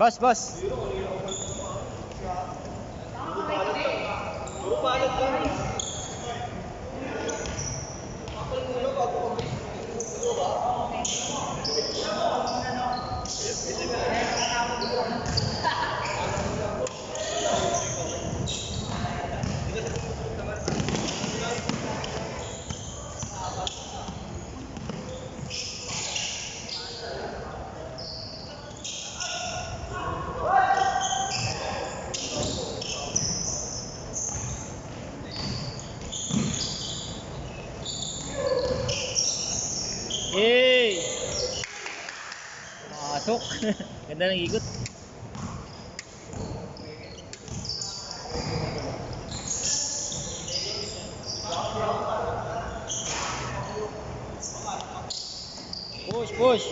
Boss, boss. Yay! Masok. Ganda ng ikot. Push, push.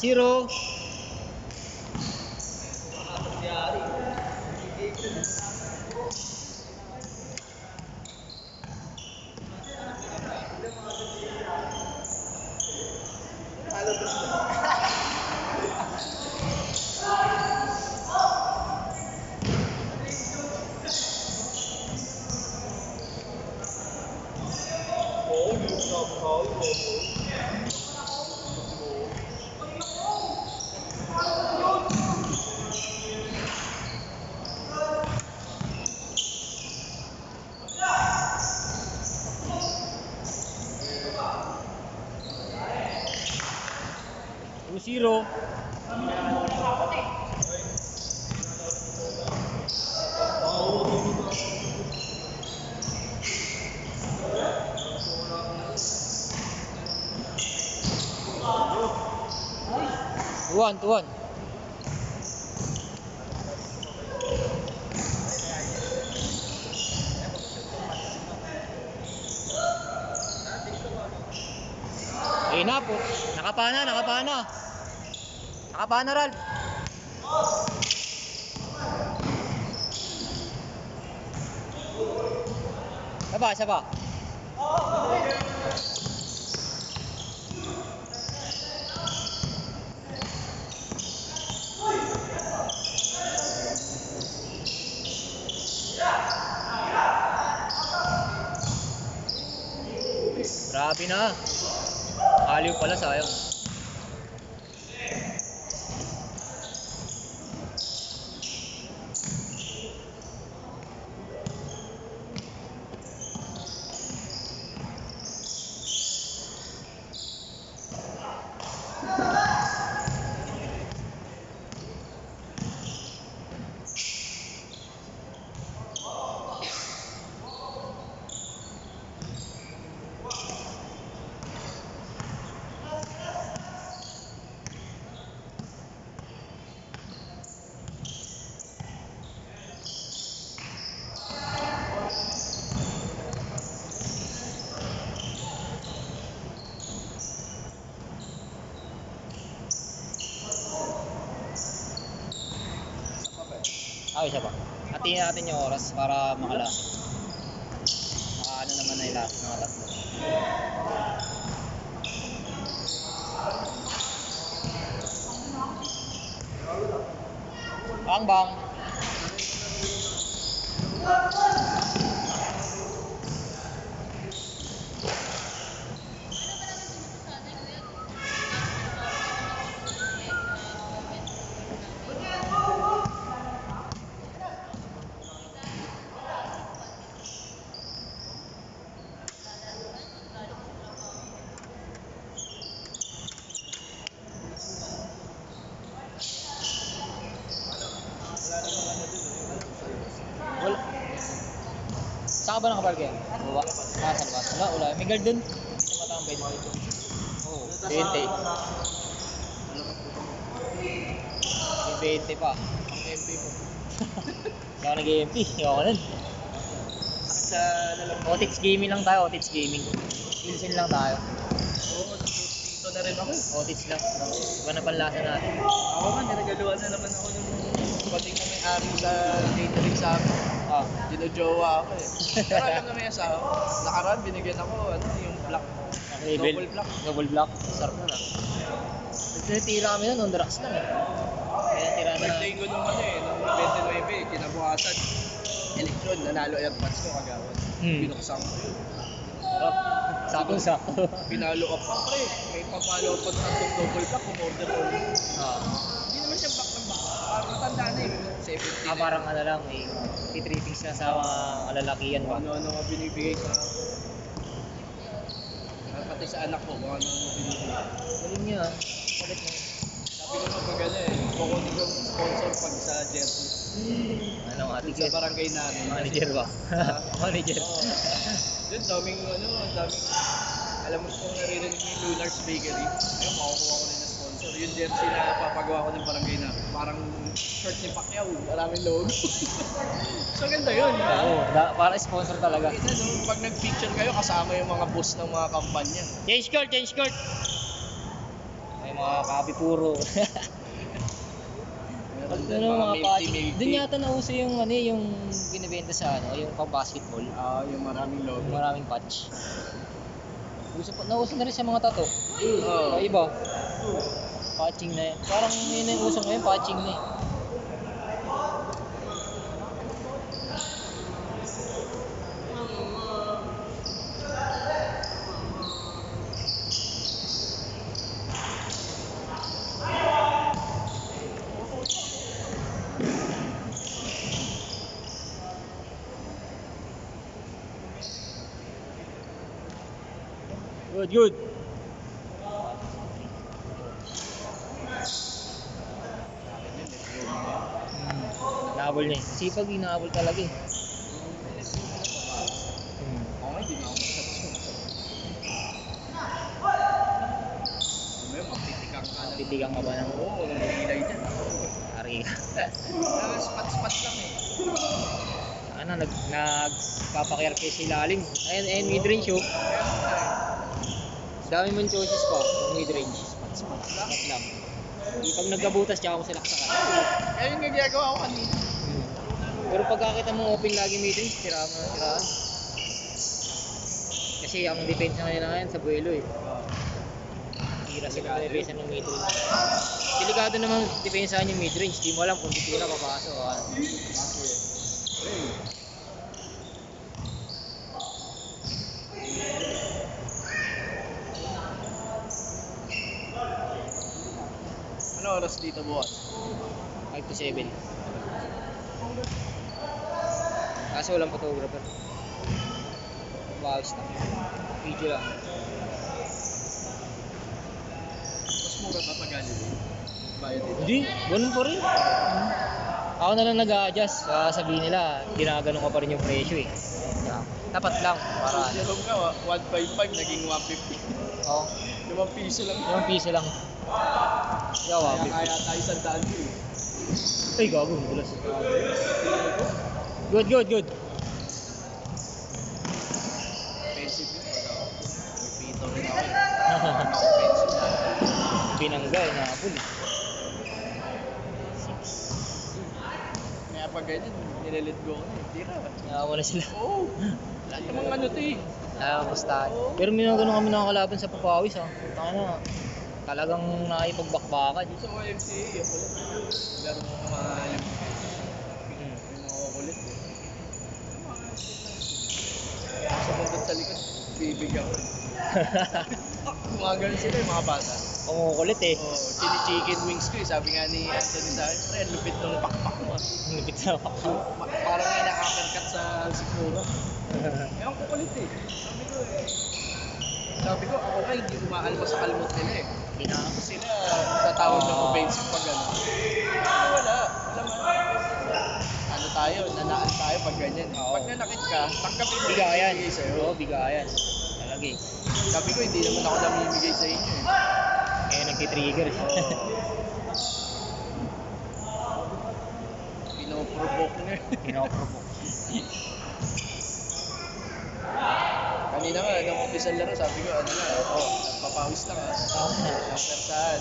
Zero. Zero. One to one. Ayun na po. Nakapana, nakapana. Nakapana, Ralph. Saba, saba. Grabe na. Aliw pala, sayang. Ay, siya ba? Hatiin natin yung oras para makala. Makaano naman na yung lahat ng tatlo. Bang bang. Saan ka ba nakaparke? Baba? Sa labas. Wala. May guard dun. Hindi na matambay dito. Oo. 20. May 20 pa. Ang MP mo. Hindi ako nag-EMP. Ako nun. Sa lalang. Otix Gaming lang tayo. Otix Gaming. Pilsen lang tayo. Oo, dito na rin ako. Otix lang. Iba na panlasa natin. Ako man, niragaluhan na naman ako ng pating na may-ari sa catering sa akin. Ah. Dinojowa ako eh. Pero alam na may asawa. Nakaraan, binigyan ako, yung black. Double black. Double block. Sarap na. Tira kami nun. On the rocks lang eh. Kaya tira na. Birthday ko nung nung 29, kinabukasan. Eleksyon, nanalo airpods ko kagawad. Binuksan ko yun. Sarap. Sakto-sakto. Pinalo up pa pre. May papalo up pag tatlong double black, umorder ko. Ah. Hindi naman siya back ng back. Matanda na eh. 70 na. Parang ano lang eh. Titrippings na sa mga kalalakihan ba? Ano nga binibigay sa pati sa anak ko, kung ano binibigay. Galing niya. Palit mo. Sabi ko naman pag eh, kukunin ko sponsor pag sa jersey. Ano nga, Dun sa barangay namin. Manager ba? Manager. Oo. Dun, daming alam mo kung naririnig mo yung Lunar's Bakery, ayun, makukuha ko rin na sponsor. Yung jersey na papagawa ko ng barangay na parang shirt ni Pacquiao, maraming logo. So ganda yun, di ba? Oo, para sponsor talaga. Pag nag-picture kayo, kasama yung mga boss ng mga kampanya. Change court, change court! May mga kapi puro. Meron Ano din mga pati. milky. Doon yata nauso yung ano yung binibenta sa ano, yung pang basketball. Yung maraming logo. Yung maraming patch. Nauso na rin sa mga tattoo. Oo. Iba. Patching na yan. Parang yun yung uso ngayon, patching na eh. Good, good. Nahabol niya eh. Sipag, inahabol talaga eh. Ako nga, hindi na ako magsatso. May magtitikang ka na. Titigang ka ba ng Oo, nangilay dyan. ari ka? Spot-spot lang eh. Ano, nagpapakir kayo sa ilalim. Ayun, mid-range oh. Dami mong choices pa. Mid-range. Spot lang. Pag nagkabutas, tsaka mo silaksakan. Kaya yung nagagawa ko kanina. Pero pagkakita mong open lagi mid-range, tirahan mo na tirahan. Kasi ang defense na nila ngayon sa buwelo eh. Tira sila ng defense ng mid-range. Delikado naman depensahan yung mid-range. Di mo alam kung di tira papasok. Ano oras dito bukas? 5 to 7. Kaso walang photographer. Bawis lang. Video lang. Mas mura pa pag bayad dito. Hindi, ganun pa rin. Ako na lang nag-a-adjust. Sabihin nila, ginaganon ko pa rin yung presyo eh. Dapat lang para ano. Yung nga, 155 naging 150. Oo, 5 piso lang. 5 piso lang. Yawa, Kaya tayo sa daan ko eh. ay gago, bulas. Good, good, good. Expensive yun. May pito rin ako eh. Expensive na. Binangga, inaapol. Kaya pag ganyan, nilelet go ko na eh. Tira. Nakawala sila. Oo. Lahat ng mga ano to eh. Basta. Pero minaganon kami nakakalaban sa Papawis ha. Tama. Talagang naipagbakbakan. Sa OMCA, yung kulit. Laro mo mga yung mga kulit eh. Sa bundot sa likod, bibigyan ko. Mga ganun sila yung mga bata. Kumukulit eh. Oh, chili chicken wings ko eh. Sabi nga ni Anthony sa akin, pre, lupit ng pakpak mo. Lupit na ako. Parang may naka-uppercut sa sikmura. Ewan ko kulit eh. Sabi ko, ako nga hindi umaalma sa kalmot nila eh. Pinako. Sila tatawag ng offensive pag ano. Pero wala. Alam mo, ano tayo tayo, nanaan tayo pag ganyan. Oo. Pag nanakit ka, tanggapin mo. Bigayan. Ibigay sa'yo. Oo, bigayan. Talaga eh. Sabi ko, hindi naman ako namimigay sa inyo eh. Kaya nagtitrigger. Pinoprovoke na. Pinoprovoke. Kanina nga, nung umpisa laro, sabi ko, ano na, papawis na ka. Ang persahan.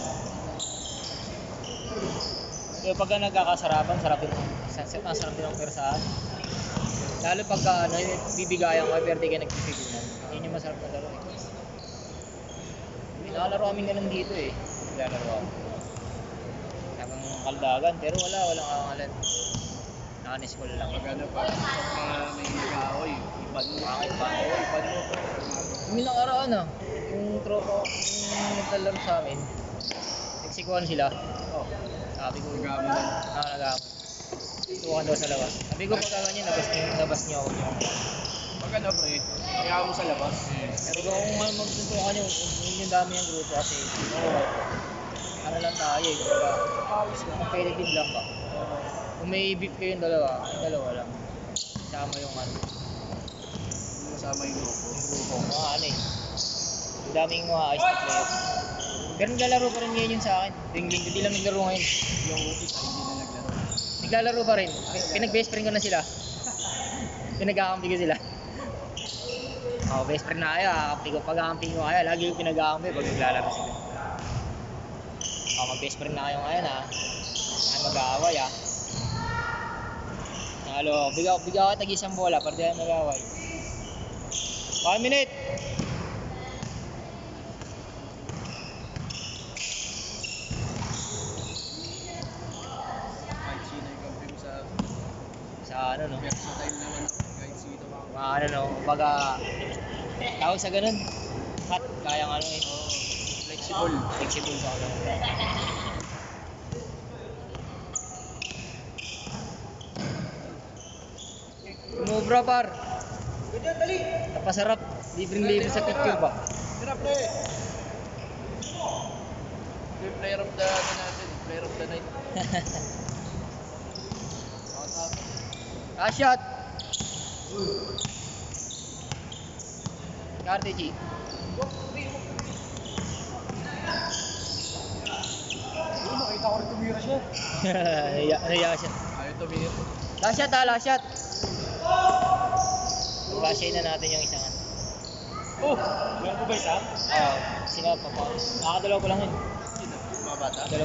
Pero pagka nagkakasarapan, sarap din ang persahan. Lalo pagka ano, bibigayan ka, pero di ka nagpipigunan. Yun yung masarap na laro eh. Nakalaro kami ganun dito eh. Naglalaro ako. Hanggang kaldagan, pero walang kakangalan. Naka-school lang. Pag ano, pag may nag-aaway, ipan mo. Bakit pa? Oo, ipan mo. Yung nakaraan ah, yung tropa, yung naglalaro sa amin, nagsikuhan sila. Oh, Sabi ko, nag-aamo lang. nagamo. Tuwakan daw sa labas. Sabi ko, pagka ganyan, labas niyo ako niyo. Pag ano, pre, kaya mo sa labas. Sabi ko, kung magtutukan niyo, yun yung dami yung grupo kasi, ano lang tayo eh, diba? Competitive lang ba? Kung may beef kayong dalawa, yung dalawa lang. Sama yung ano, Kasama yung grupo. yung grupo. Mga ano eh. Ang daming mga ice na players. Pero naglalaro pa rin ngayon yun sa akin. Tuwing linggo, di lang naglaro ngayon. Yung isa, hindi na naglaro. Naglalaro pa rin. Pinag-best friend ko na sila. Pinag-aakampi ko sila. Oh, best friend na kayo. Pag-aakampi ko kayo. Lagi yung pinag-aakampi pag naglalaro sila. Oh, mag-best friend na kayo ngayon ha. Ay, mag-aaway ha. Halo, bigaw ka tag-isang bola para di tayo mag-aaway. 1 minute! Kahit sino yung kampi mo sa Sa ano no? versatile naman ako. Kahit sino ka. Mga ano no, baga tawag sa ganun. Hot, kayang ano eh. Flexible. Flexible sa ano. Mubra par. Ganyan, dali! Napasarap. Libreng-libre sa picture ba? Tira, pre! Yung player of the ano natin, player of the night. Shot! Cartegi. Makita ko rin tumira siya. Naiya siya. Ayaw tumira. Last shot ha, last shot. Basahin na natin yung isang ano. Oh! Meron ko ba isa? Sino pa pa? Nakakadalaw ko lang yun. Sino? Mga bata? Dalawa.